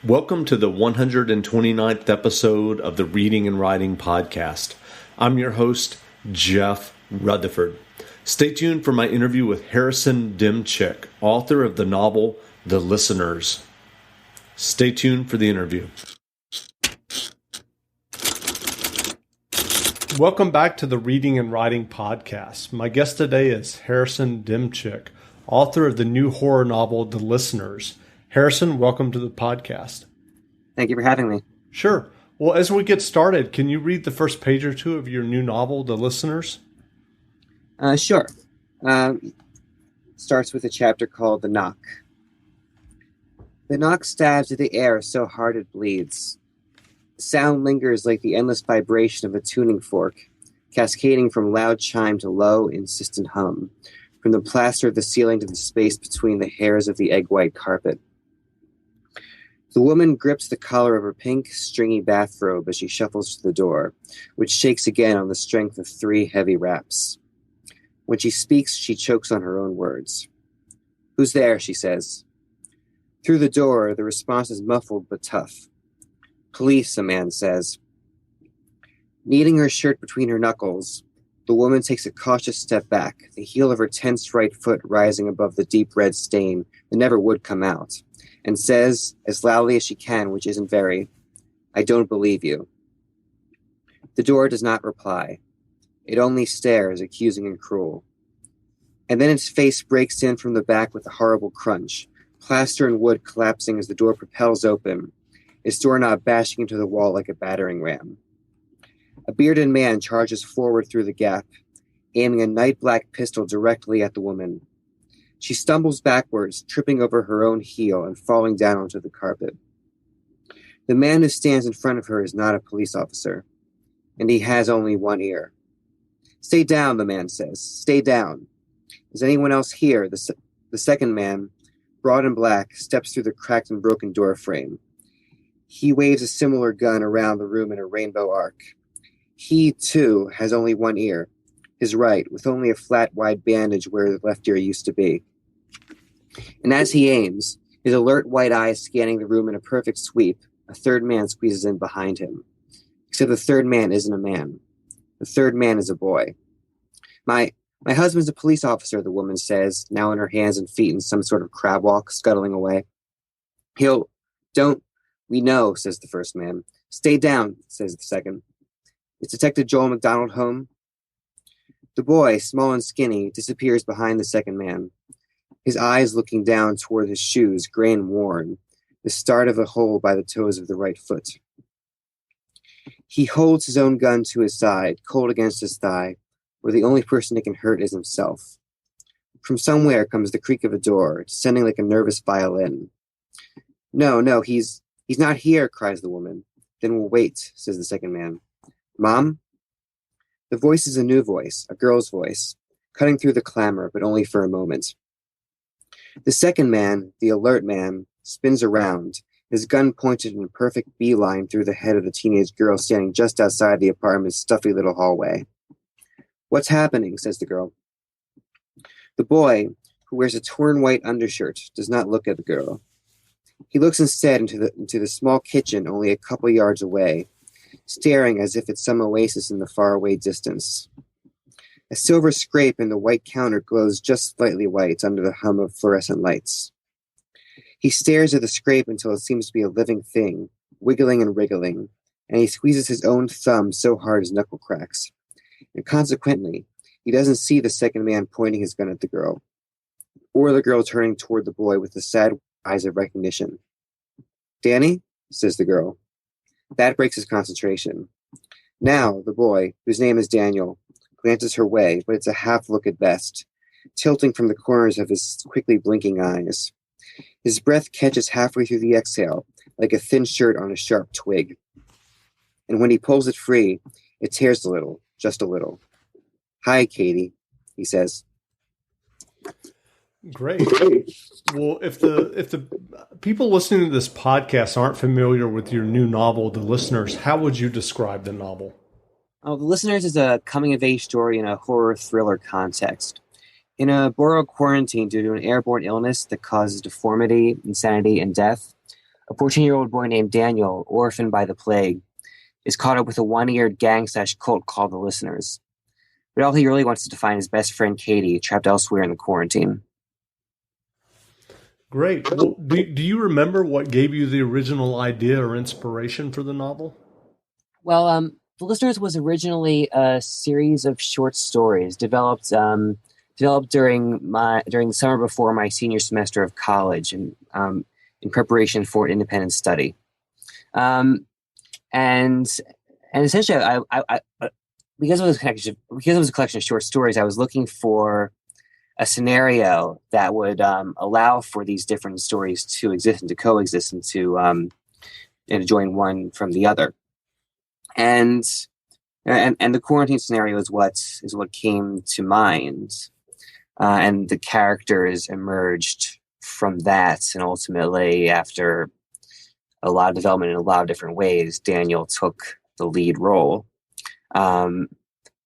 Welcome to the 129th episode of the Reading and Writing Podcast. I'm your host, Jeff Rutherford. Stay tuned for my interview with Harrison Demchick, author of the novel The Listeners. Stay tuned for the interview. Welcome back to the Reading and Writing Podcast. My guest today is Harrison Demchick, author of the new horror novel The Listeners. Harrison, welcome to the podcast. Thank you for having me. Sure. Well, as we get started, can you read the first page or two of your new novel, The Listeners? Sure. Starts with a chapter called The Knock. The knock stabs at the air so hard it bleeds. The sound lingers like the endless vibration of a tuning fork, cascading from loud chime to low, insistent hum, from the plaster of the ceiling to the space between the hairs of the egg-white carpet. The woman grips the collar of her pink, stringy bathrobe as she shuffles to the door, which shakes again on the strength of 3 heavy raps. When she speaks, she chokes on her own words. "Who's there?" she says. Through the door, the response is muffled but tough. "Police," a man says. Kneading her shirt between her knuckles, the woman takes a cautious step back, the heel of her tense right foot rising above the deep red stain that never would come out, and says, as loudly as she can, which isn't very, "I don't believe you." The door does not reply. It only stares, accusing and cruel. And then its face breaks in from the back with a horrible crunch, plaster and wood collapsing as the door propels open, its doorknob bashing into the wall like a battering ram. A bearded man charges forward through the gap, aiming a night-black pistol directly at the woman. She stumbles backwards, tripping over her own heel and falling down onto the carpet. The man who stands in front of her is not a police officer, and he has only one ear. "Stay down," the man says. "Stay down. Is anyone else here?" The second man, broad and black, steps through the cracked and broken door frame. He waves a similar gun around the room in a rainbow arc. He, too, has only one ear, his right, with only a flat, wide bandage where the left ear used to be. And as he aims, his alert white eyes scanning the room in a perfect sweep, a third man squeezes in behind him. Except the third man isn't a man. The third man is a boy. My husband's a police officer," the woman says, now on her hands and feet in some sort of crab walk, scuttling away. "We know," says the first man. "Stay down," says the second. "Is Detective Joel McDonald home?" The boy, small and skinny, disappears behind the second man, his eyes looking down toward his shoes, gray and worn, the start of a hole by the toes of the right foot. He holds his own gun to his side, cold against his thigh, where the only person it can hurt is himself. From somewhere comes the creak of a door, descending like a nervous violin. No, he's not here," cries the woman. "Then we'll wait," says the second man. "Mom?" The voice is a new voice, a girl's voice, cutting through the clamor, but only for a moment. The second man, the alert man, spins around, his gun pointed in a perfect beeline through the head of the teenage girl standing just outside the apartment's stuffy little hallway. "What's happening?" says the girl. The boy, who wears a torn white undershirt, does not look at the girl. He looks instead into the small kitchen only a couple yards away, staring as if it's some oasis in the faraway distance. A silver scrape in the white counter glows just slightly white under the hum of fluorescent lights. He stares at the scrape until it seems to be a living thing, wiggling and wriggling, and he squeezes his own thumb so hard his knuckle cracks. And consequently, he doesn't see the second man pointing his gun at the girl, or the girl turning toward the boy with the sad eyes of recognition. "Danny?" says the girl. That breaks his concentration. Now, the boy, whose name is Daniel, glances her way, but it's a half look at best, tilting from the corners of his quickly blinking eyes. His breath catches halfway through the exhale, like a thin shirt on a sharp twig. And when he pulls it free, it tears a little, just a little. "Hi, Katie," he says. Great. Well, if the people listening to this podcast aren't familiar with your new novel, The Listeners, how would you describe the novel? The Listeners is a coming-of-age story in a horror thriller context. In a borough quarantine due to an airborne illness that causes deformity, insanity, and death, A 14-year-old boy named Daniel, orphaned by the plague, is caught up with a one-eared gang/cult called the Listeners. But all he really wants is to find his best friend Katie, trapped elsewhere in the quarantine. Great. Well, do you remember what gave you the original idea or inspiration for the novel? Well, The Listeners was originally a series of short stories developed during the summer before my senior semester of college, and in preparation for an independent study. And essentially, I because it was a collection of short stories, I was looking for a scenario that would allow for these different stories to exist and to coexist and to join one from the other. And the quarantine scenario is what came to mind, and the characters emerged from that. And ultimately, after a lot of development in a lot of different ways, Daniel took the lead role.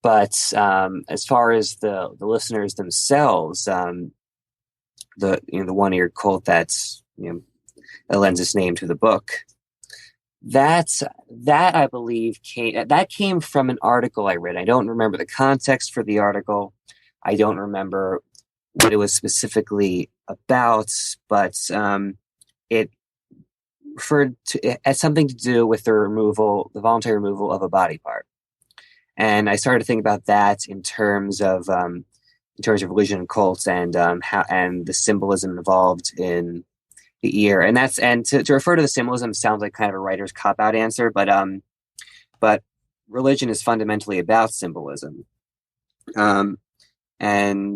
But as far as the Listeners themselves, the one-eared cult that lends its name to the book, that I believe came from an article I read. I don't remember the context for the article. I don't remember what it was specifically about, but it referred to it as something to do with the voluntary removal of a body part. And I started to think about that in terms of religion and cults, and how and the symbolism involved in the ear. And to refer to the symbolism sounds like kind of a writer's cop-out answer, but religion is fundamentally about symbolism, and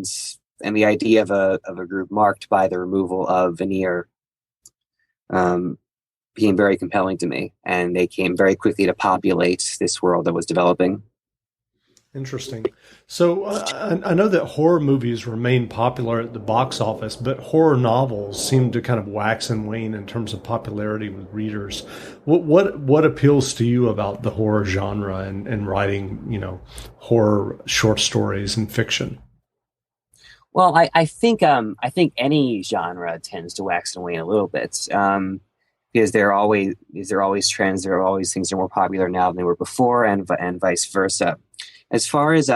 the idea of a group marked by the removal of an ear became very compelling to me, and they came very quickly to populate this world that was developing. Interesting. So I know that horror movies remain popular at the box office, but horror novels seem to kind of wax and wane in terms of popularity with readers. What appeals to you about the horror genre and writing, horror short stories and fiction? Well, I think any genre tends to wax and wane a little bit, because there are always trends. There are always things that are more popular now than they were before, and vice versa. As far as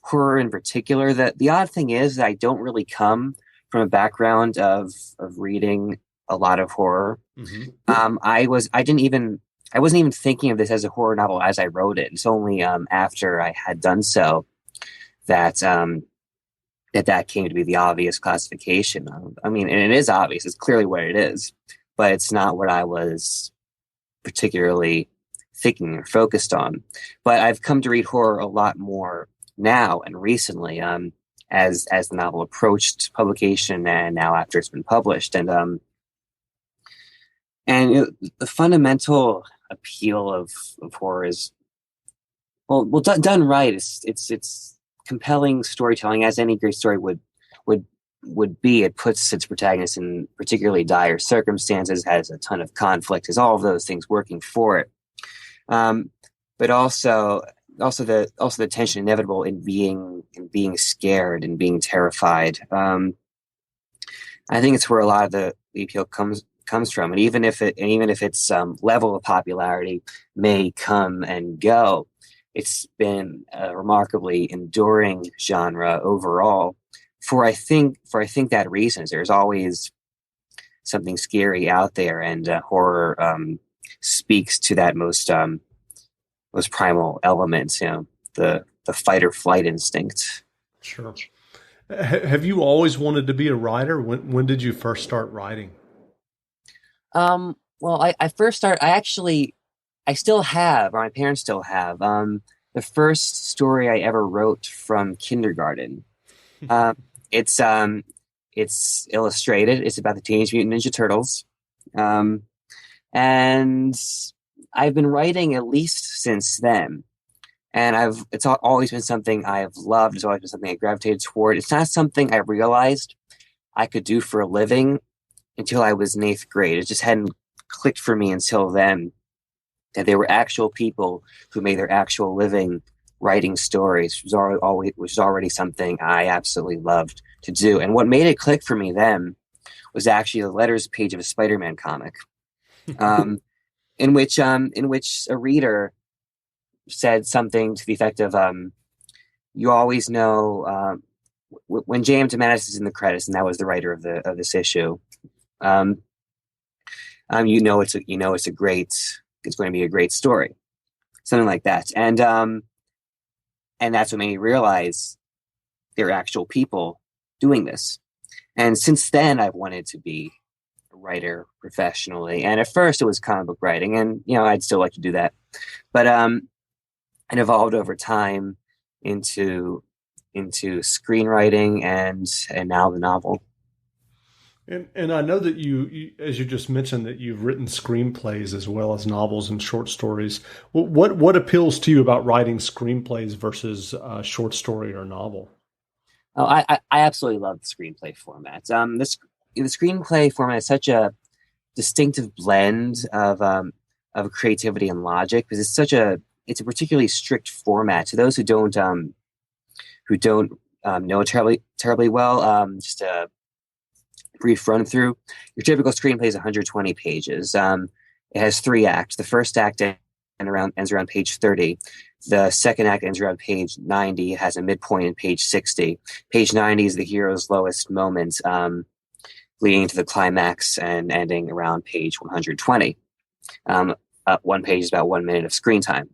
horror in particular, the odd thing is that I don't really come from a background of reading a lot of horror. Mm-hmm. I wasn't even thinking of this as a horror novel as I wrote it. It's only after I had done so that that came to be the obvious classification. I mean, and it is obvious. It's clearly what it is, but it's not what I was particularly thinking or focused on. But I've come to read horror a lot more now and recently, as the novel approached publication, and now after it's been published. And the fundamental appeal of horror is well done right. It's compelling storytelling, as any great story would be. It puts its protagonist in particularly dire circumstances, has a ton of conflict, has all of those things working for it. But also the tension inevitable in being scared and being terrified. I think it's where a lot of the appeal comes from, and even if its level of popularity may come and go, it's been a remarkably enduring genre overall. For I think that reason, there's always something scary out there, and horror speaks to that most primal elements, the fight or flight instinct. Sure. Have you always wanted to be a writer? When did you first start writing? Well, I still have, or my parents still have, the first story I ever wrote from kindergarten. It's illustrated. It's about the Teenage Mutant Ninja Turtles. And I've been writing at least since then. And it's always been something I have loved. It's always been something I gravitated toward. It's not something I realized I could do for a living until I was in 8th grade. It just hadn't clicked for me until then that there were actual people who made their actual living writing stories, which was already something I absolutely loved to do. And what made it click for me then was actually the letters page of a Spider-Man comic. um, in which a reader said something to the effect of, "You always know when J.M. DeMatteis is in the credits, and that was the writer of this issue. Um, it's going to be a great story, something like that." And that's what made me realize there are actual people doing this. And since then, I've wanted to be a writer professionally. And at first, it was comic book writing, and I'd still like to do that. But it evolved over time into screenwriting and now the novel. And I know that you, as you just mentioned, that you've written screenplays as well as novels and short stories. What appeals to you about writing screenplays versus a short story or novel? Oh, I absolutely love the screenplay format. The screenplay format is such a distinctive blend of creativity and logic, because it's a particularly strict format. To those who don't know it terribly well, just a brief run through. Your typical screenplay is 120 pages. It has 3 acts. The first act ends around page 30. The second act ends around page 90. It has a midpoint in page 60. Page 90 is the hero's lowest moment, leading to the climax and ending around page 120. One page is about 1 minute of screen time.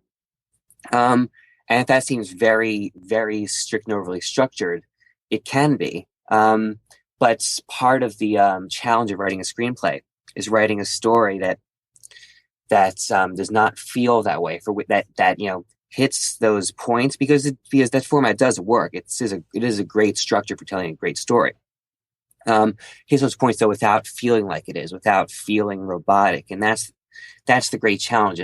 And if that seems very, very strict and overly structured, it can be. But part of the challenge of writing a screenplay is writing a story that does not feel that way, that hits those points, because that format does work. It is a great structure for telling a great story. Hits those points though without feeling like it is, without feeling robotic, and that's the great challenge.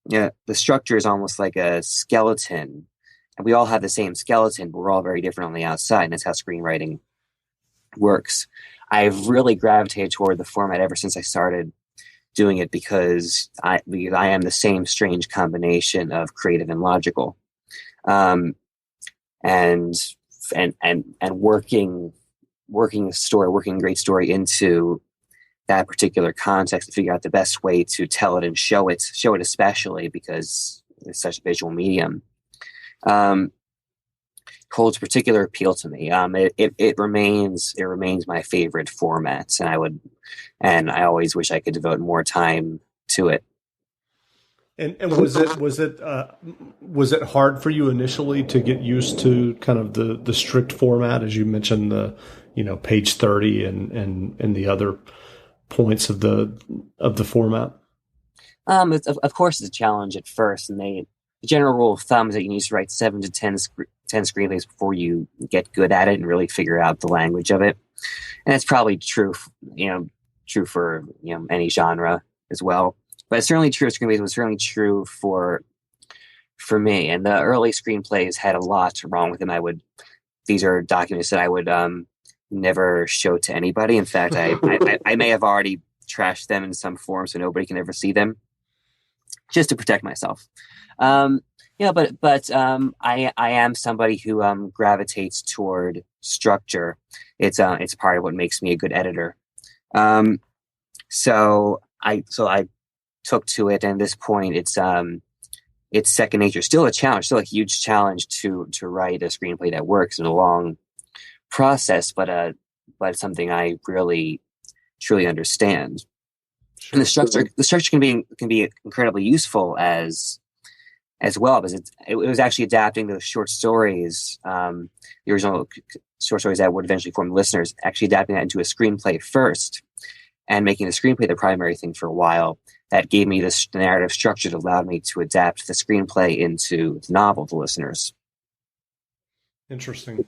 The structure is almost like a skeleton. And we all have the same skeleton, but we're all very different on the outside, and that's how screenwriting works. I've really gravitated toward the format ever since I started doing it, because I am the same strange combination of creative and logical, and working a great story into that particular context to figure out the best way to tell it and show it, especially because it's such a visual medium. Holds particular appeal to me. It remains my favorite format, and I always wish I could devote more time to it. And was it hard for you initially to get used to kind of the strict format, as you mentioned, the page 30 and the other points of the format? Of course, it's a challenge at first, and the general rule of thumb is that you need to write 7 to 10 screenplays before you get good at it and really figure out the language of it. And that's probably true for any genre as well. But it's certainly true of screenplays. It was certainly true for me. And the early screenplays had a lot wrong with them. These are documents that I would never show to anybody. In fact, I may have already trashed them in some form so nobody can ever see them, just to protect myself. But I am somebody who gravitates toward structure. It's part of what makes me a good editor. So I took to it, and at this point it's second nature. Still a challenge, still a huge challenge to write a screenplay that works in a long process, but it's something I really truly understand. Sure. And the structure can be incredibly useful as well, because it was actually adapting those short stories, the original short stories that would eventually form listeners, actually adapting that into a screenplay first, and making the screenplay the primary thing for a while. That gave me the narrative structure that allowed me to adapt the screenplay into the novel to listeners. Interesting.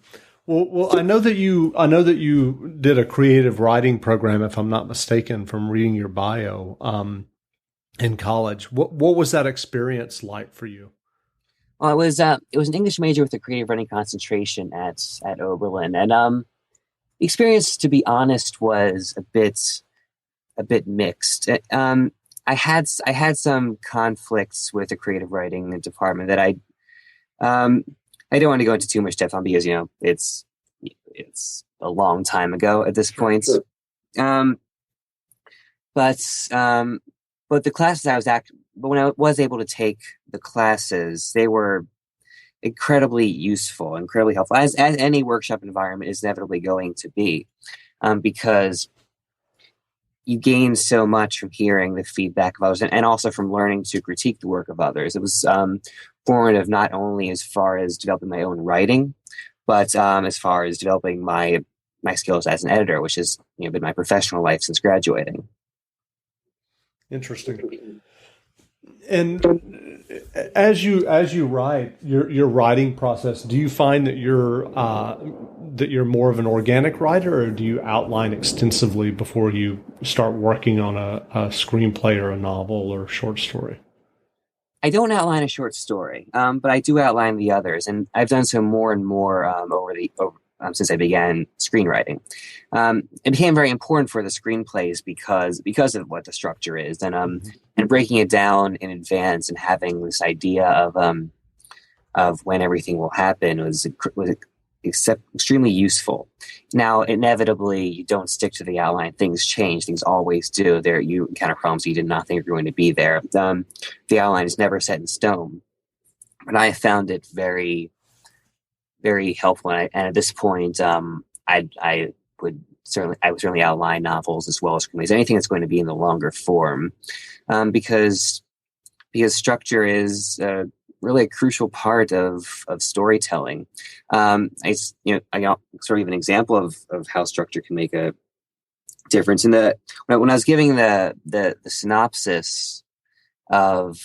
Well, I know that you did a creative writing program, if I'm not mistaken, from reading your bio in college. What was that experience like for you? Well, it was an English major with a creative writing concentration at Oberlin, and the experience, to be honest, was a bit mixed. I had some conflicts with the creative writing department that I don't want to go into too much depth on, because it's a long time ago at this point. Sure. but the classes but when I was able to take the classes, they were incredibly useful, incredibly helpful, as any workshop environment is inevitably going to be, because you gain so much from hearing the feedback of others, and also from learning to critique the work of others. It was formative not only as far as developing my own writing, but as far as developing my skills as an editor, which has been my professional life since graduating. Interesting. And as you write your writing process, do you find that you're more of an organic writer, or do you outline extensively before you start working on a screenplay or a novel or short story? I don't outline a short story, but I do outline the others, and I've done so more and more since I began screenwriting. It became very important for the screenplays because of what the structure is, and breaking it down in advance and having this idea of when everything will happen was extremely useful. Now, inevitably, you don't stick to the outline. Things change. Things always do. You encounter problems you did not think were going to be there. The outline is never set in stone, but I found it very, very helpful. And at this point, I would certainly outline novels as well as screenplays, anything that's going to be in the longer form, because structure is really a crucial part of storytelling. I got sort of an example of how structure can make a difference. When I was giving the synopsis of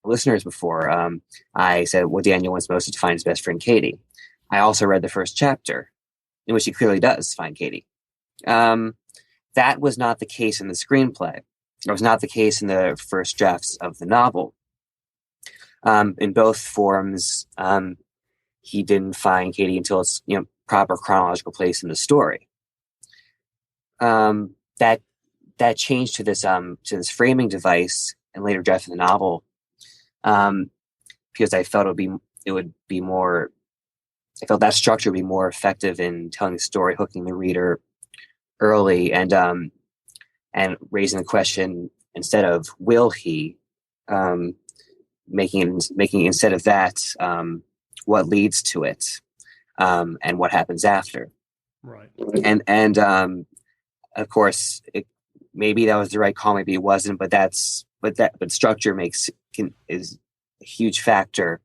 listeners before, I said what Daniel wants most is to find his best friend Katie. I also read the first chapter, in which he clearly does find Katie. That was not the case in the screenplay. It was not the case in the first drafts of the novel. In both forms, he didn't find Katie until its proper chronological place in the story. That changed to this framing device and later drafts of the novel, because I felt I felt that structure would be more effective in telling the story, hooking the reader early, and raising the question instead of will he, making instead of that what leads to it, and what happens after. Right. And of course, maybe that was the right call, maybe it wasn't, but structure is a huge factor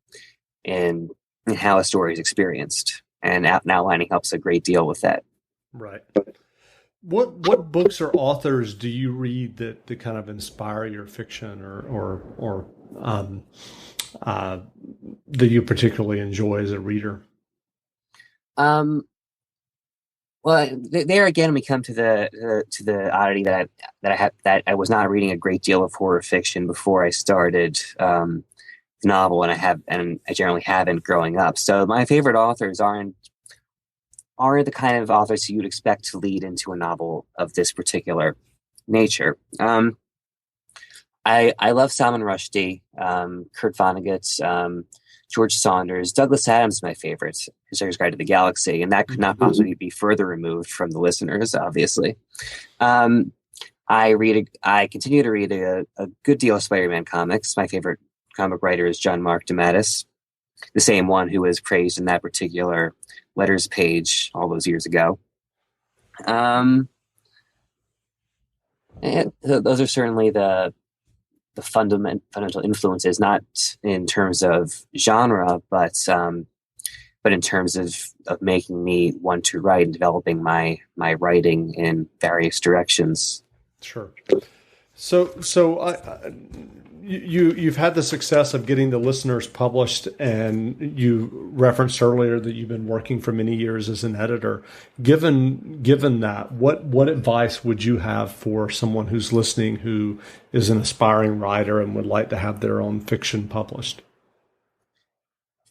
in how a story is experienced, and outlining helps a great deal with that. Right. What books or authors do you read that kind of inspire your fiction, or that you particularly enjoy as a reader? Well, there again, we come to the oddity that I was not reading a great deal of horror fiction before I started the novel, and I generally haven't growing up. So my favorite authors aren't the kind of authors who you'd expect to lead into a novel of this particular nature. I love Salman Rushdie, Kurt Vonnegut, George Saunders. Douglas Adams is my favorite, Hitchhiker's Guide to the Galaxy, and that could not possibly be further removed from the listeners, obviously. I continue to read a good deal of Spider-Man comics. My favorite comic writer is John Mark DeMatteis, the same one who was praised in that particular letters page all those years ago. And those are certainly the fundamental influences, not in terms of genre, but in terms of making me want to write and developing my writing in various directions. Sure. So you've had the success of getting the listeners published, and you referenced earlier that you've been working for many years as an editor. Given that, what advice would you have for someone who's listening who is an aspiring writer and would like to have their own fiction published?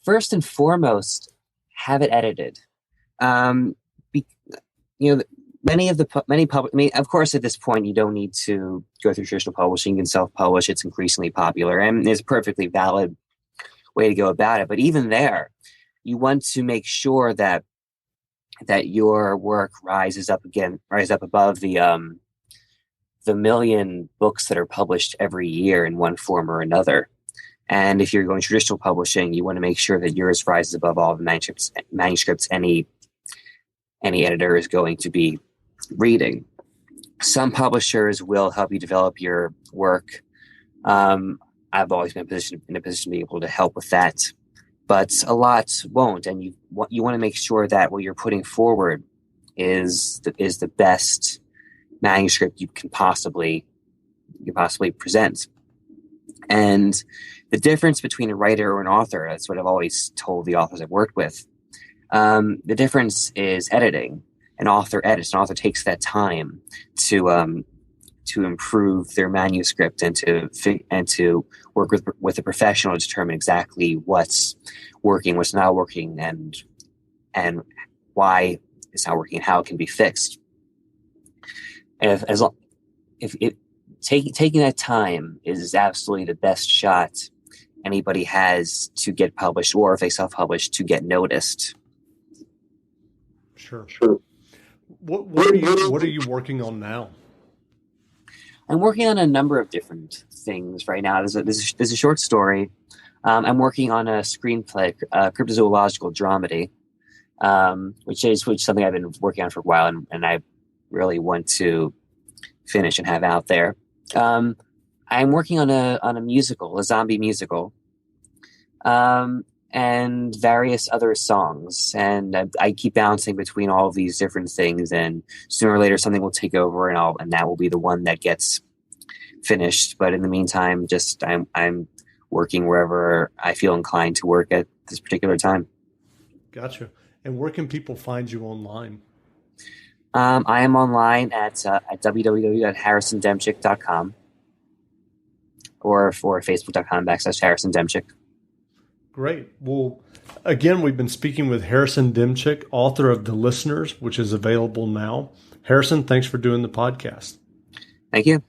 First and foremost, have it edited. Of course, at this point, you don't need to go through traditional publishing. You can self-publish. It's increasingly popular, and it's a perfectly valid way to go about it. But even there, you want to make sure that your work rises up above the the million books that are published every year in one form or another. And if you're going traditional publishing, you want to make sure that yours rises above all the manuscripts any editor is going to be reading. Some publishers will help you develop your work. I've always been in a position to be able to help with that, but a lot won't. And you want to make sure that what you're putting forward is the best manuscript you can possibly present. And the difference between a writer or an author, that's what I've always told the authors I've worked with. The difference is editing. An author edits. An author takes that time to improve their manuscript and to work with a professional to determine exactly what's working, what's not working, and why it's not working and how it can be fixed. And taking that time is absolutely the best shot anybody has to get published, or if they self-publish, to get noticed. Sure. What are you working on now? I'm working on a number of different things right now. There's a short story. I'm working on a screenplay, cryptozoological dramedy, which is something I've been working on for a while, and I really want to finish and have out there. I'm working on a musical, a zombie musical, and various other songs. And I keep bouncing between all of these different things, and sooner or later something will take over, and that will be the one that gets finished. But in the meantime, I'm working wherever I feel inclined to work at this particular time. Gotcha. And where can people find you online? I am online at www.harrisondemchick.com or for facebook.com/Harrison Demchick. Great. Well, again, we've been speaking with Harrison Demchick, author of The Listeners, which is available now. Harrison, thanks for doing the podcast. Thank you.